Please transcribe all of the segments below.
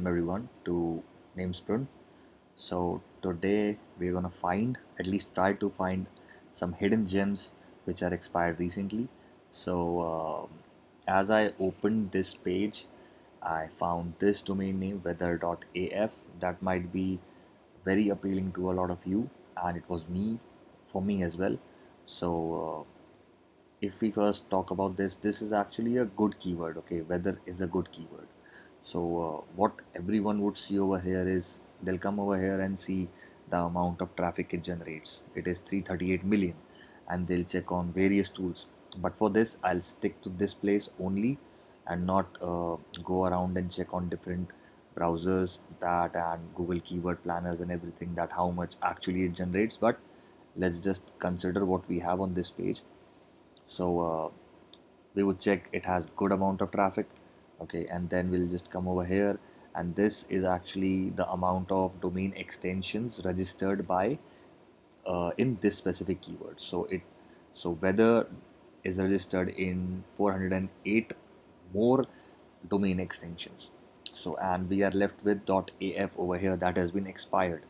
welcome everyone to Namesprint. So today we're gonna find, at least try to find, some hidden gems which are expired recently. So as I opened this page, I found this domain name weather.af that might be very appealing to a lot of you, and it was for me as well. So if we first talk about this is actually a good keyword. Okay, weather is a good keyword. So what everyone would see over here is they'll come over here and see the amount of traffic it generates. It is 338 million, and they'll check on various tools. But for this, I'll stick to this place only and not go around and check on different browsers that and Google keyword planners and everything that how much actually it generates. But let's just consider what we have on this page. So we would check it has good amount of traffic. Okay, and then we'll just come over here, and this is actually the amount of domain extensions registered by in this specific keyword. So weather is registered in 408 more domain extensions. So and we are left with .af over here that has been expired,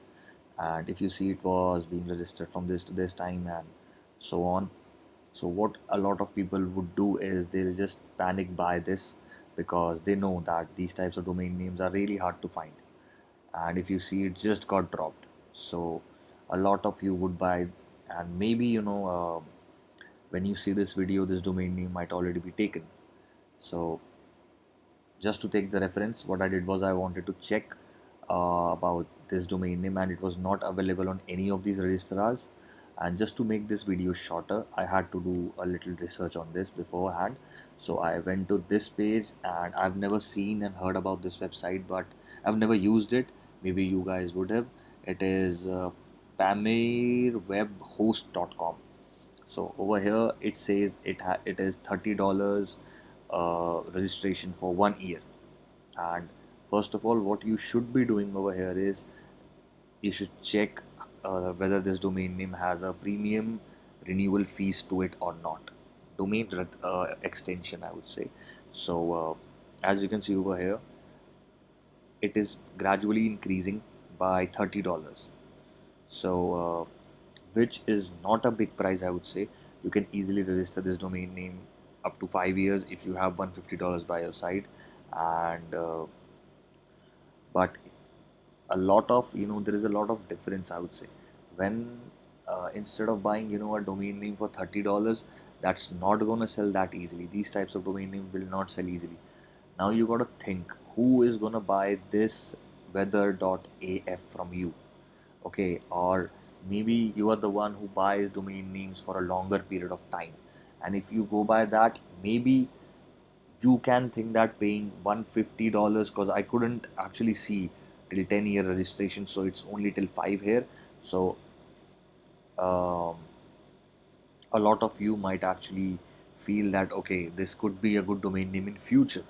and if you see, it was being registered from this to this time and so on. So what a lot of people would do is they'll just panic buy this because they know that these types of domain names are really hard to find. And if you see, it just got dropped. So a lot of you would buy, and maybe when you see this video, this domain name might already be taken. So just to take the reference, what I did was I wanted to check about this domain name, and it was not available on any of these registrars. And just to make this video shorter, I had to do a little research on this beforehand. So I went to this page, and I've never seen and heard about this website, but I've never used it. Maybe you guys would have. It is pamirwebhost.com. So over here it says it is $30 registration for 1 year. And first of all, what you should be doing over here is you should check whether this domain name has a premium renewal fees to it or not. Extension, I would say. So as you can see over here, it is gradually increasing by $30. So which is not a big price, I would say. You can easily register this domain name up to 5 years if you have $150 by your side. And but a lot of there is a lot of difference, I would say, when instead of buying a domain name for $30, that's not gonna sell that easily. These types of domain name will not sell easily. Now you gotta think who is gonna buy this weather.af from you. Okay, or maybe you are the one who buys domain names for a longer period of time, and if you go by that, maybe you can think that paying $150, because I couldn't actually see till 10-year registration, so it's only till 5 here. So um, a lot of you might actually feel that okay, this could be a good domain name in future.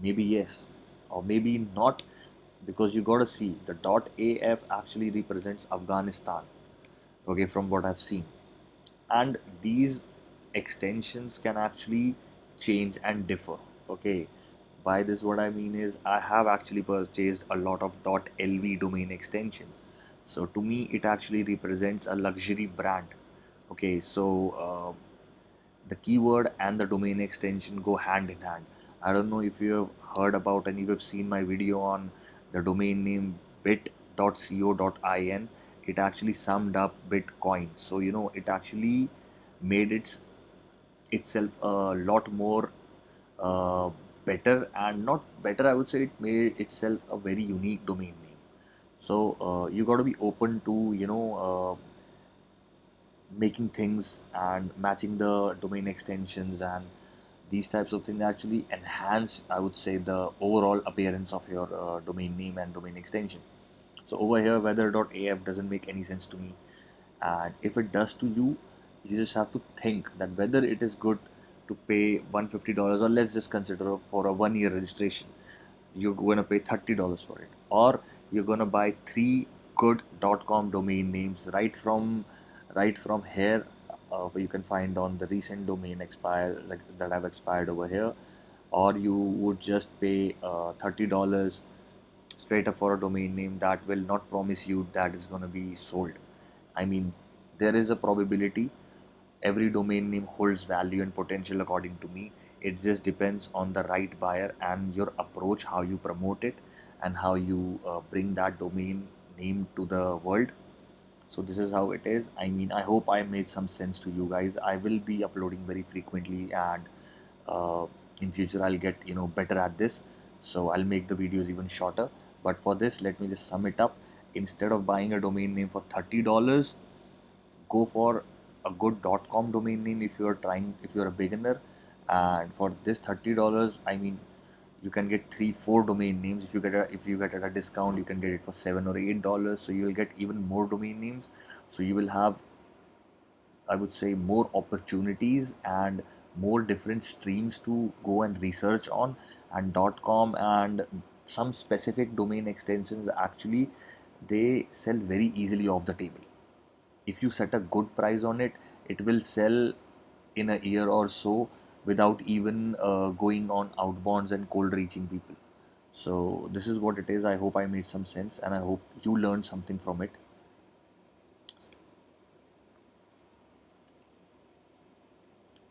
Maybe yes, or maybe not, because you gotta see the .af actually represents Afghanistan. Okay, from what I've seen, and these extensions can actually change and differ. Okay, by this what I mean is I have actually purchased a lot of .lv domain extensions. So to me it actually represents a luxury brand. Okay, so the keyword and the domain extension go hand in hand. I don't know if you have heard about and you have seen my video on the domain name bit.co.in. It actually summed up Bitcoin. So it actually made itself a lot more uh, better, and not better, I would say it made itself a very unique domain name. So you got to be open to making things and matching the domain extensions, and these types of things actually enhance, I would say, the overall appearance of your domain name and domain extension. So over here weather.af doesn't make any sense to me, and if it does to you, you just have to think that whether it is good to pay $150, or let's just consider for a 1 year registration you're going to pay $30 for it, or you're going to buy three good .com domain names right from here, where you can find on the recent domain expire, like that have expired over here, or you would just pay $30 straight up for a domain name that will not promise you that is going to be sold. I mean, there is a probability. Every domain name holds value and potential according to me. It just depends on the right buyer and your approach, how you promote it, and how you bring that domain name to the world. So this is how it is. I mean, I hope I made some sense to you guys. I will be uploading very frequently, and uh, in future I'll get better at this. So I'll make the videos even shorter. But for this, let me just sum it up. Instead of buying a domain name for $30, go for a good .com domain name if you're a beginner. And for this $30, I mean, you can get 3 4 domain names. If you get at a discount, you can get it for $7 or $8, so you will get even more domain names. So you will have, I would say, more opportunities and more different streams to go and research on. And .com and some specific domain extensions, actually they sell very easily off the table. If you set a good price on it, it will sell in a year or so without even going on outbounds and cold reaching people. So this is what it is. I hope I made some sense, and I hope you learned something from it.